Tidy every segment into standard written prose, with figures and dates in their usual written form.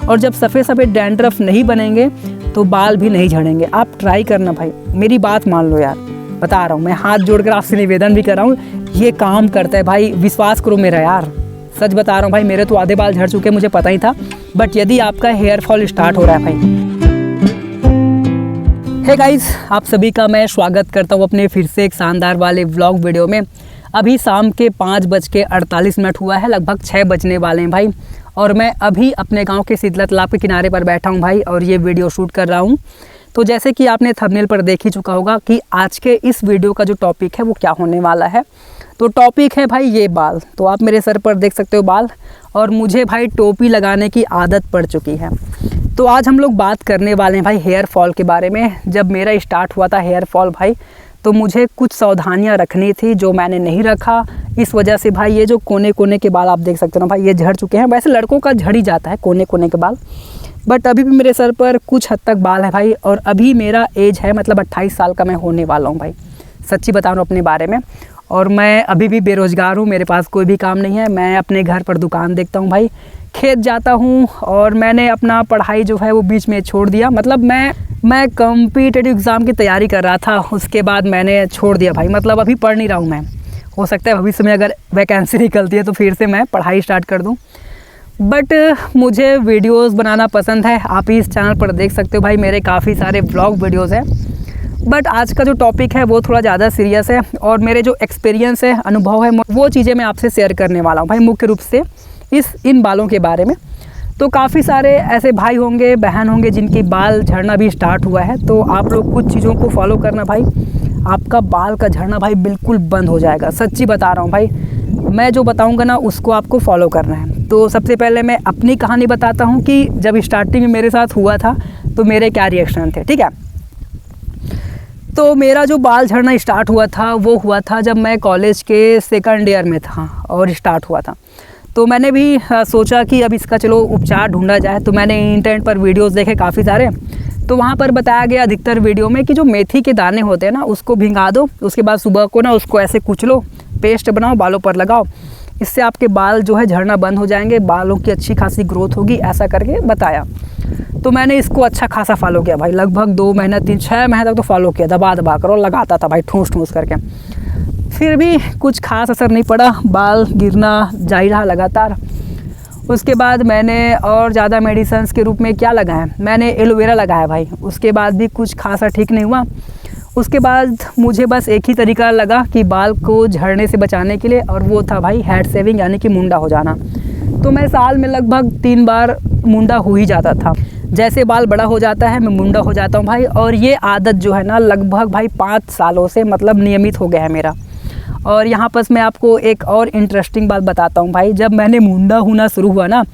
और जब सफ़ेद सफ़ेद डैंड्रफ नहीं बनेंगे तो बाल भी नहीं झड़ेंगे। आप ट्राई करना भाई, मेरी बात मान लो यार, बता रहा हूँ, मैं हाथ जोड़कर आपसे निवेदन भी कर रहा हूँ, ये काम करता है भाई, विश्वास करो मेरा यार, सच बता रहा हूँ भाई। मेरे तो आधे बाल झड़ चुके, मुझे पता ही था, बट यदि आपका हेयर फॉल स्टार्ट हो रहा है भाई। हे गाइस, आप सभी का मैं स्वागत करता हूँ अपने फिर से एक शानदार वाले व्लॉग वीडियो में। अभी शाम के 5:48 हुआ है, लगभग 6 बजने वाले हैं भाई, और मैं अभी अपने गांव के शीतला तालाब के किनारे पर बैठा हूं भाई, और ये वीडियो शूट कर रहा हूं। तो जैसे कि आपने थंबनेल पर देख ही चुका होगा कि आज के इस वीडियो का जो टॉपिक है वो क्या होने वाला है। तो टॉपिक है भाई ये बाल। तो आप मेरे सर पर देख सकते हो बाल, और मुझे भाई टोपी लगाने की आदत पड़ चुकी है। तो आज हम लोग बात करने वाले हैं भाई हेयर फॉल के बारे में। जब मेरा स्टार्ट हुआ था हेयर फॉल भाई, तो मुझे कुछ सावधानियां रखनी थी जो मैंने नहीं रखा। इस वजह से भाई ये जो कोने कोने के बाल आप देख सकते हो ना भाई, ये झड़ चुके हैं। वैसे लड़कों का झड़ ही जाता है कोने कोने के बाल, बट अभी भी मेरे सर पर कुछ हद तक बाल है भाई। और अभी मेरा एज है, मतलब 28 साल का मैं होने वाला हूँ भाई, सच्ची बता रहा हूँ अपने बारे में। और मैं अभी भी बेरोज़गार हूँ, मेरे पास कोई भी काम नहीं है। मैं अपने घर पर दुकान देखता हूँ भाई, खेत जाता हूँ, और मैंने अपना पढ़ाई जो है वो बीच में छोड़ दिया। मतलब मैं कॉम्पिटिटिव एग्ज़ाम की तैयारी कर रहा था, उसके बाद मैंने छोड़ दिया भाई। मतलब अभी पढ़ नहीं रहा हूँ मैं। हो सकता है भविष्य में अगर वैकेंसी निकलती है तो फिर से मैं पढ़ाई स्टार्ट कर दूँ। बट मुझे वीडियोस बनाना पसंद है। आप इस चैनल पर देख सकते हो भाई, मेरे काफ़ी सारे व्लॉग वीडियोस हैं। बट आज का जो टॉपिक है वो थोड़ा ज़्यादा सीरियस है, और मेरे जो एक्सपीरियंस है, अनुभव है, वो चीज़ें मैं आपसे शेयर करने वाला हूँ भाई, मुख्य रूप से इन बालों के बारे में। तो काफ़ी सारे ऐसे भाई होंगे, बहन होंगे जिनकी बाल झड़ना भी स्टार्ट हुआ है। तो आप लोग कुछ चीज़ों को फॉलो करना भाई, आपका बाल का झड़ना भाई बिल्कुल बंद हो जाएगा। सच्ची बता रहा हूँ भाई, मैं जो बताऊँगा ना उसको आपको फॉलो करना है। तो सबसे पहले मैं अपनी कहानी बताता हूँ कि जब स्टार्टिंग में मेरे साथ हुआ था तो मेरे क्या रिएक्शन थे, ठीक है। तो मेरा जो बाल झड़ना स्टार्ट हुआ था वो हुआ था जब मैं कॉलेज के 2nd ईयर में था और स्टार्ट हुआ था। तो मैंने भी सोचा कि अब इसका चलो उपचार ढूंढा जाए। तो मैंने इंटरनेट पर वीडियोस देखे काफ़ी सारे। तो वहाँ पर बताया गया अधिकतर वीडियो में कि जो मेथी के दाने होते हैं ना, उसको भिंगा दो, उसके बाद सुबह को ना उसको ऐसे कुचलो, पेस्ट बनाओ, बालों पर लगाओ, इससे आपके बाल जो है झड़ना बंद हो जाएंगे, बालों की अच्छी खासी ग्रोथ होगी, ऐसा करके बताया। तो मैंने इसको अच्छा खासा फॉलो किया भाई, लगभग 2 महीना 3-6 महीने तक तो फॉलो किया, दबा दबा कर, और लगाता था भाई ठूस ठूस करके। फिर भी कुछ खास असर नहीं पड़ा, बाल गिरना जारी रहा लगातार। उसके बाद मैंने और ज़्यादा मेडिसिन्स के रूप में क्या लगाया, मैंने एलोवेरा लगाया भाई। उसके बाद भी कुछ खासा ठीक नहीं हुआ। उसके बाद मुझे बस एक ही तरीका लगा कि बाल को झड़ने से बचाने के लिए, और वो था भाई हेड शेविंग, यानी कि मुंडा हो जाना। तो मैं साल में लगभग 3 बार मुंडा हो ही जाता था। जैसे बाल बड़ा हो जाता है मैं मुंडा हो जाता हूँ भाई। और ये आदत जो है ना लगभग भाई 5 सालों से मतलब नियमित हो गया है मेरा। और यहाँ पर मैं आपको एक और इंटरेस्टिंग बात बताता हूँ भाई। जब मैंने मुंडा होना शुरू हुआ ना,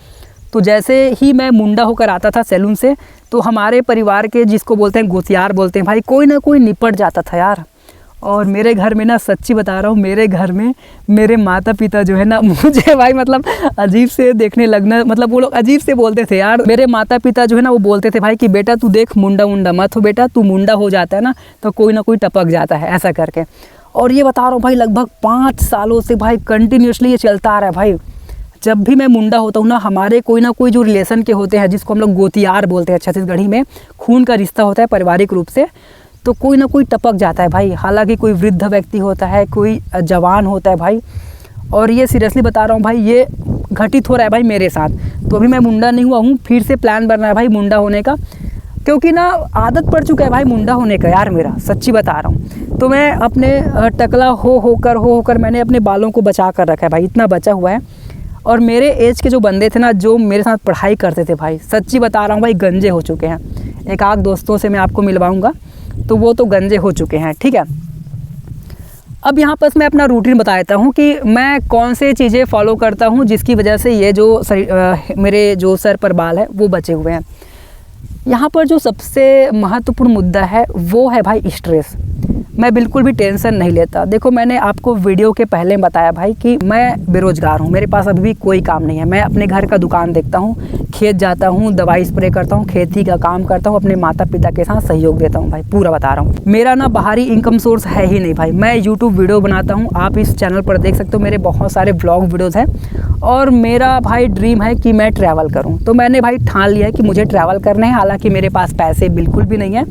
तो जैसे ही मैं मुंडा होकर आता था सैलून से, तो हमारे परिवार के, जिसको बोलते हैं गोतियार बोलते हैं भाई, कोई ना कोई निपट जाता था यार। और मेरे घर में ना, सच्ची बता रहा हूँ, मेरे घर में मेरे माता पिता जो है ना मुझे भाई मतलब अजीब से देखने लगना, मतलब वो लोग अजीब से बोलते थे यार। मेरे माता पिता जो है ना वो बोलते थे भाई कि बेटा तू देख, मुंडा मुंडा मत हो बेटा, तू मुंडा हो जाता है ना तो कोई ना कोई टपक जाता है, ऐसा करके। और ये बता रहा हूँ भाई लगभग 5 सालों से भाई कंटिन्यूसली ये चलता आ रहा है भाई। जब भी मैं मुंडा होता हूँ ना, हमारे कोई ना कोई जो रिलेशन के होते हैं, जिसको हम लोग गोतियार बोलते हैं छत्तीसगढ़ी में, खून का रिश्ता होता है पारिवारिक रूप से, तो कोई ना कोई टपक जाता है भाई। हालांकि कोई वृद्ध व्यक्ति होता है, कोई जवान होता है भाई। और ये सीरियसली बता रहा हूँ भाई, ये घटित हो रहा है भाई मेरे साथ। तो अभी मैं मुंडा नहीं हुआ हूँ, फिर से प्लान बन रहा है भाई मुंडा होने का, क्योंकि ना आदत पड़ चुका है भाई मुंडा होने का यार मेरा, सच्ची बता रहा हूँ। तो मैं अपने टकला होकर मैंने अपने बालों को बचा कर रखा है भाई, इतना बचा हुआ है। और मेरे एज के जो बंदे थे ना, जो मेरे साथ पढ़ाई करते थे भाई, सच्ची बता रहा हूँ भाई गंजे हो चुके हैं। एक आध दोस्तों से मैं आपको मिलवाऊँगा, तो वो तो गंजे हो चुके हैं, ठीक है। अब यहाँ पर मैं अपना रूटीन बता देता हूँ कि मैं कौन से चीज़ें फॉलो करता हूँ जिसकी वजह से ये जो मेरे जो सर पर बाल है वो बचे हुए हैं। यहाँ पर जो सबसे महत्वपूर्ण मुद्दा है वो है भाई स्ट्रेस। मैं बिल्कुल भी टेंशन नहीं लेता। देखो मैंने आपको वीडियो के पहले बताया भाई कि मैं बेरोज़गार हूँ, मेरे पास अभी भी कोई काम नहीं है। मैं अपने घर का दुकान देखता हूँ, खेत जाता हूँ, दवाई स्प्रे करता हूँ, खेती का काम करता हूँ, अपने माता पिता के साथ सहयोग देता हूँ भाई, पूरा बता रहा हूँ। मेरा ना बाहरी इनकम सोर्स है ही नहीं भाई। मैं यूट्यूब वीडियो बनाता हूँ, आप इस चैनल पर देख सकते हो, मेरे बहुत सारे ब्लॉग वीडियोज़ हैं। और मेरा भाई ड्रीम है कि मैं ट्रैवल करूँ, तो मैंने भाई ठान लिया है कि मुझे ट्रैवल करना है। हालाँकि मेरे पास पैसे बिल्कुल भी नहीं है।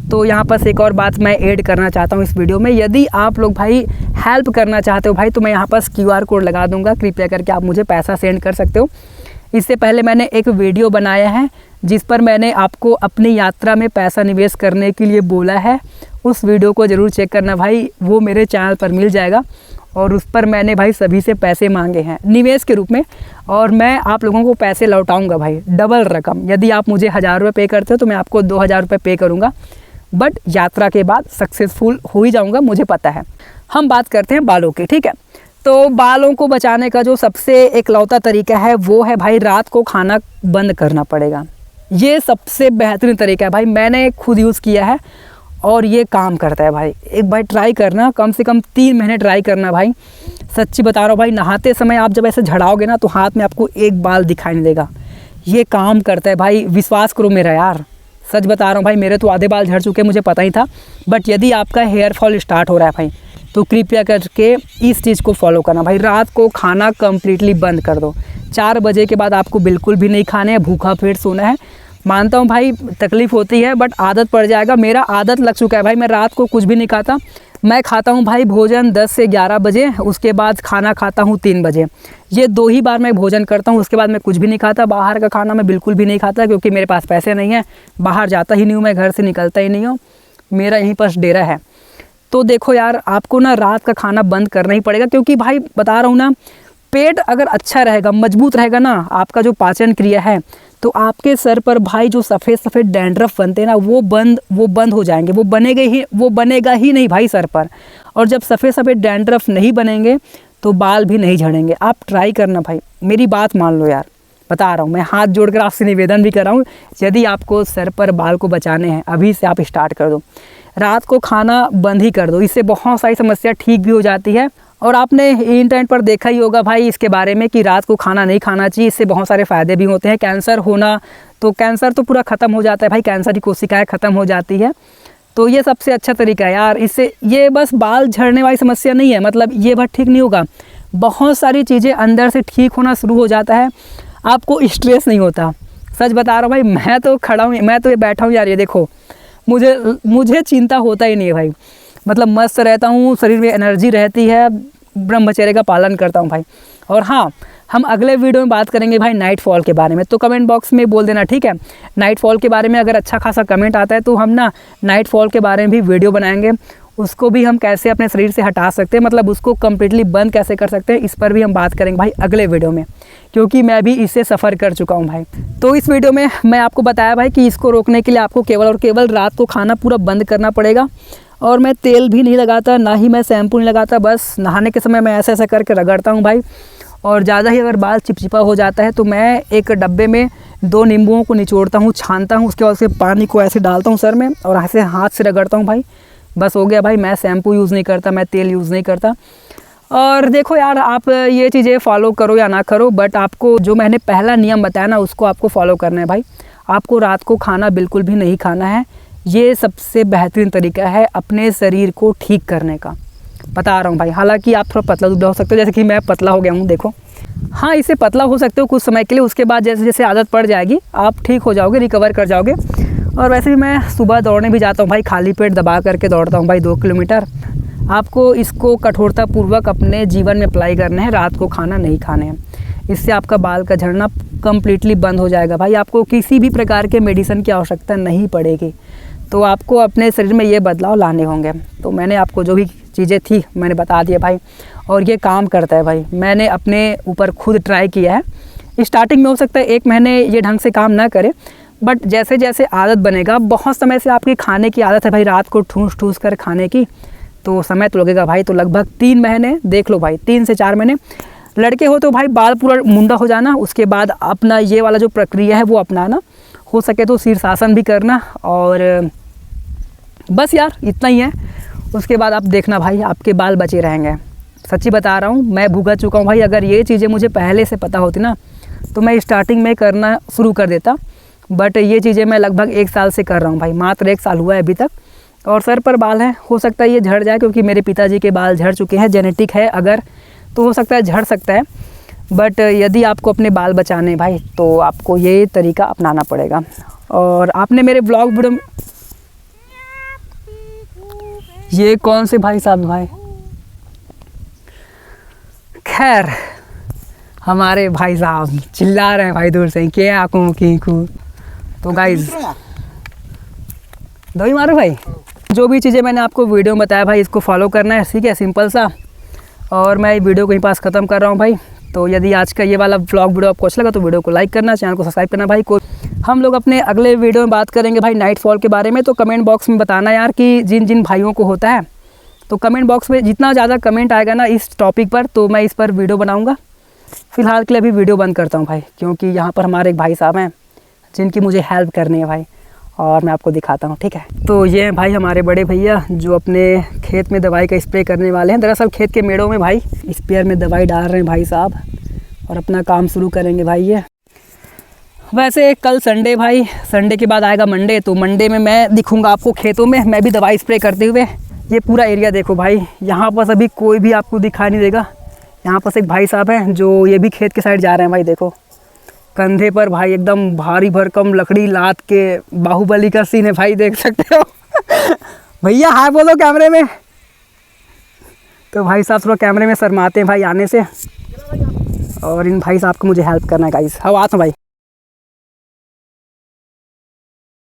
तो यहाँ पर एक और बात मैं ऐड करना चाहता हूँ इस वीडियो में, यदि आप लोग भाई हेल्प करना चाहते हो भाई, तो मैं यहाँ पर QR कोड लगा दूँगा, कृपया करके आप मुझे पैसा सेंड कर सकते हो। इससे पहले मैंने एक वीडियो बनाया है जिस पर मैंने आपको अपनी यात्रा में पैसा निवेश करने के लिए बोला है, उस वीडियो को ज़रूर चेक करना भाई, वो मेरे चैनल पर मिल जाएगा। और उस पर मैंने भाई सभी से पैसे मांगे हैं निवेश के रूप में, और मैं आप लोगों को पैसे लौटाऊँगा भाई, डबल रकम। यदि आप मुझे 1000 रुपये पे करते हो तो मैं आपको 2000 रुपये पे करूँगा, बट यात्रा के बाद सक्सेसफुल हो ही जाऊंगा, मुझे पता है। हम बात करते हैं बालों की, ठीक है। तो बालों को बचाने का जो सबसे एकलौता तरीका है वो है भाई रात को खाना बंद करना पड़ेगा। ये सबसे बेहतरीन तरीका है भाई, मैंने खुद यूज़ किया है और ये काम करता है भाई। एक बार ट्राई करना, कम से कम 3 महीने ट्राई करना भाई, सच्ची बता रहा हूँ भाई। नहाते समय आप जब ऐसे झड़ाओगे ना तो हाथ में आपको एक बाल दिखाई नहीं देगा। ये काम करता है भाई, विश्वास करो मेरा यार, सच बता रहा हूँ भाई। मेरे तो आधे बाल झड़ चुके, मुझे पता ही था। बट यदि आपका हेयर फॉल स्टार्ट हो रहा है भाई, तो कृपया करके इस चीज़ को फॉलो करना भाई। रात को खाना कम्प्लीटली बंद कर दो। 4 बजे के बाद आपको बिल्कुल भी नहीं खाने हैं, भूखा पेट सोना है। मानता हूँ भाई तकलीफ़ होती है, बट आदत पड़ जाएगा। मेरा आदत लग चुका है भाई, मैं रात को कुछ भी नहीं खाता। मैं खाता हूँ भाई भोजन 10 से 11 बजे, उसके बाद खाना खाता हूँ 3 बजे। ये 2 ही बार मैं भोजन करता हूँ, उसके बाद मैं कुछ भी नहीं खाता। बाहर का खाना मैं बिल्कुल भी नहीं खाता, क्योंकि मेरे पास पैसे नहीं हैं, बाहर जाता ही नहीं हूँ, मैं घर से निकलता ही नहीं हूँ, मेरा यहीं पर डेरा है। तो देखो यार, आपको ना रात का खाना बंद करना ही पड़ेगा, क्योंकि भाई बता रहा हूँ ना, पेट अगर अच्छा रहेगा, मजबूत रहेगा ना, आपका जो पाचन क्रिया है, तो आपके सर पर भाई जो सफ़ेद सफ़ेद डैंड्रफ बनते हैं ना, वो बंद हो जाएंगे। वो बनेगा ही नहीं भाई सर पर। और जब सफ़ेद सफ़ेद डैंड्रफ नहीं बनेंगे तो बाल भी नहीं झड़ेंगे। आप ट्राई करना भाई, मेरी बात मान लो यार, बता रहा हूँ। मैं हाथ जोड़कर आपसे निवेदन भी कर रहा हूँ, यदि आपको सर पर बाल को बचाने हैं, अभी से आप स्टार्ट कर दो। रात को खाना बंद ही कर दो, इससे बहुत सारी समस्या ठीक भी हो जाती है। और आपने इंटरनेट पर देखा ही होगा भाई इसके बारे में कि रात को खाना नहीं खाना चाहिए, इससे बहुत सारे फ़ायदे भी होते हैं। कैंसर होना, तो कैंसर तो पूरा ख़त्म हो जाता है भाई, कैंसर की कोशिकाएं ख़त्म हो जाती है। तो ये सबसे अच्छा तरीका है यार। इससे ये बस बाल झड़ने वाली समस्या नहीं है, मतलब ये बात ठीक नहीं होगा, बहुत सारी चीज़ें अंदर से ठीक होना शुरू हो जाता है। आपको स्ट्रेस नहीं होता, सच बता रहा हूँ भाई। मैं तो खड़ा हूँ, मैं तो ये बैठा हूँ यार, ये देखो, मुझे चिंता होता ही नहीं है भाई। मतलब मस्त रहता हूँ, शरीर में एनर्जी रहती है, ब्रह्मचर्य का पालन करता हूँ भाई। और हाँ, हम अगले वीडियो में बात करेंगे भाई नाइट फॉल के बारे में, तो कमेंट बॉक्स में बोल देना, ठीक है। नाइट फॉल के बारे में अगर अच्छा खासा कमेंट आता है तो हम ना नाइट फॉल के बारे में भी वीडियो बनाएंगे। उसको भी हम कैसे अपने शरीर से हटा सकते हैं, मतलब उसको कम्प्लीटली बंद कैसे कर सकते हैं, इस पर भी हम बात करेंगे भाई अगले वीडियो में, क्योंकि मैं भी इससे सफ़र कर चुका हूँ भाई। तो इस वीडियो में मैं आपको बताया भाई कि इसको रोकने के लिए आपको केवल और केवल रात को खाना पूरा बंद करना पड़ेगा। और मैं तेल भी नहीं लगाता, ना ही मैं शैम्पू नहीं लगाता, बस नहाने के समय मैं ऐसा करके रगड़ता हूँ भाई। और ज़्यादा ही अगर बाल चिपचिपा हो जाता है तो मैं एक डब्बे में 2 नींबुओं को निचोड़ता हूँ, छानता हूँ, उसके बाद से पानी को ऐसे डालता हूँ सर में और ऐसे हाथ से रगड़ता हूँ भाई, बस हो गया भाई। मैं शैम्पू यूज़ नहीं करता, मैं तेल यूज़ नहीं करता। और देखो यार, आप ये चीज़ें फॉलो करो या ना करो, बट आपको जो मैंने पहला नियम बताया ना, उसको आपको फॉलो करना है भाई। आपको रात को खाना बिल्कुल भी नहीं खाना है, ये सबसे बेहतरीन तरीका है अपने शरीर को ठीक करने का, बता रहा हूँ भाई। हालांकि आप थोड़ा पतला दुबला हो सकते हो, जैसे कि मैं पतला हो गया हूँ, देखो। हाँ, इससे पतला हो सकते हो कुछ समय के लिए, उसके बाद जैसे जैसे आदत पड़ जाएगी आप ठीक हो जाओगे, रिकवर कर जाओगे। और वैसे भी मैं सुबह दौड़ने भी जाता हूँ भाई, खाली पेट दबा करके दौड़ता हूँ भाई 2 किलोमीटर। आपको इसको कठोरतापूर्वक अपने जीवन में अप्लाई करना है, रात को खाना नहीं खाने हैं। इससे आपका बाल का झड़ना कम्प्लीटली बंद हो जाएगा भाई। आपको किसी भी प्रकार के मेडिसिन की आवश्यकता नहीं पड़ेगी। तो आपको अपने शरीर में ये बदलाव लाने होंगे। तो मैंने आपको जो भी चीज़ें थी मैंने बता दिया भाई, और ये काम करता है भाई। मैंने अपने ऊपर खुद ट्राई किया है। स्टार्टिंग में हो सकता है 1 महीने ये ढंग से काम ना करे, बट जैसे जैसे आदत बनेगा, बहुत समय से आपकी खाने की आदत है भाई रात को ठूस ठूस कर खाने की, तो समय तो लगेगा भाई। तो लगभग 3 महीने देख लो भाई, 3 से 4 महीने। लड़के हो तो भाई बाल पूरा मुंडा हो जाना, उसके बाद अपना ये वाला जो प्रक्रिया है वो अपनाना, हो सके तो शीर्षासन भी करना। और बस यार इतना ही है। उसके बाद आप देखना भाई आपके बाल बचे रहेंगे। सच्ची बता रहा हूँ, मैं भुगत चुका हूँ भाई। अगर ये चीज़ें मुझे पहले से पता होती ना तो मैं स्टार्टिंग में करना शुरू कर देता, बट ये चीज़ें मैं लगभग 1 साल से कर रहा हूँ भाई, मात्र 1 साल हुआ है अभी तक। और सर पर बाल है, हो सकता है ये झड़ जाए क्योंकि मेरे पिताजी के बाल झड़ चुके हैं, जेनेटिक है अगर, तो हो सकता है झड़ सकता है। बट यदि आपको अपने बाल बचाने भाई तो आपको ये तरीका अपनाना पड़ेगा। और आपने मेरे ब्लॉग वीडियो में ये कौन से भाई साहब भाई, खैर हमारे भाई साहब चिल्ला रहे हैं भाई दूर से, क्या आँखों की कू। तो गाइज दो ही मारो भाई। जो भी चीज़ें मैंने आपको वीडियो में बताया भाई इसको फॉलो करना है, ठीक है, सिंपल सा। और मैं वीडियो को यहीं पास ख़त्म कर रहा हूँ भाई। तो यदि आज का ये वाला व्लॉग वीडियो आपको अच्छा लगा तो वीडियो को लाइक करना, चैनल को सब्सक्राइब करना भाई। को हम लोग अपने अगले वीडियो में बात करेंगे भाई नाइट फॉल के बारे में। तो कमेंट बॉक्स में बताना यार कि जिन जिन भाइयों को होता है, तो कमेंट बॉक्स में जितना ज़्यादा कमेंट आएगा ना इस टॉपिक पर तो मैं इस पर वीडियो बनाऊँगा। फ़िलहाल के लिए अभी वीडियो बंद करता हूँ भाई, क्योंकि यहाँ पर हमारे एक भाई साहब हैं जिनकी मुझे हेल्प करनी है भाई, और मैं आपको दिखाता हूँ, ठीक है। तो ये हैं भाई हमारे बड़े भैया जो अपने खेत में दवाई का स्प्रे करने वाले हैं। दरअसल खेत के मेड़ों में भाई स्प्रेयर में दवाई डाल रहे हैं भाई साहब, और अपना काम शुरू करेंगे भाई ये। वैसे कल संडे भाई, संडे के बाद आएगा मंडे, तो मंडे में मैं दिखूंगा आपको खेतों में मैं भी दवाई स्प्रे करते हुए। ये पूरा एरिया देखो भाई, यहाँ पर अभी कोई भी आपको दिखाई नहीं देगा। यहाँ पर एक भाई साहब हैं जो ये भी खेत के साइड जा रहे हैं भाई, देखो कंधे पर भाई एकदम भारी भरकम लकड़ी लाद के बाहुबली का सीन है भाई, देख सकते हो। भैया हाय बोलो कैमरे में। तो भाई साहब थोड़ा कैमरे में शर्माते हैं भाई आने से, और इन भाई साहब को मुझे हेल्प करना है गाइस। हाँ आता हूँ भाई।